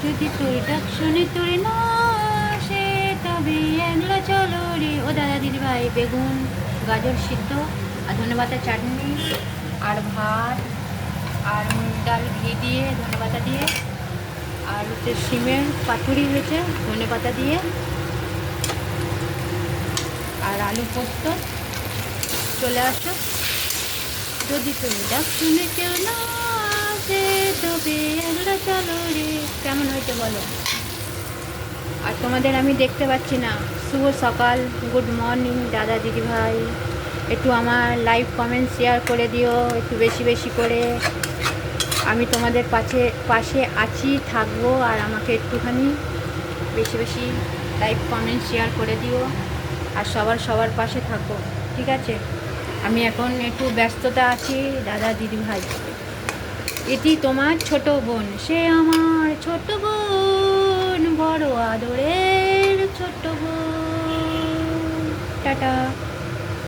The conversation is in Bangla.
যদি তোর ডাক শুনে তোর না আসে তবে একলা চলো রে। ও দাদা দিদি ভাই, বেগুন গাজর সিদ্ধ আর ধনেপাতা চাটনি আর ভাত আর মুগ ডাল ঘি দিয়ে ধনেপাতা দিয়ে, আর হচ্ছে শিমের পাতুরি হয়েছে ধনেপাতা দিয়ে, আর আলু পোস্ত। চলে আসো, যদি তুমি ডাক শুনে কেউ না আসে তবে একলা চলো রে। কেমন হয়েছে বলো? আর তোমাদের আমি দেখতে পাচ্ছি না। শুভ সকাল, গুড মর্নিং দাদা দিদি ভাই। একটু আমার লাইভ কমেন্ট শেয়ার করে দিও একটু বেশি বেশি করে। আমি তোমাদের পাশে আছি, থাকবো, আর আমাকে একটুখানি বেশি বেশি লাইভ কমেন্ট শেয়ার করে দিও, আর সবার পাশে থাকো, ঠিক আছে? আমি এখন একটু ব্যস্ততা আছি দাদা দিদি ভাই। এটি তোমার ছোট বোন, সে আমার ছোট বোন, বড় আদরের ছোট বোন। টাটা।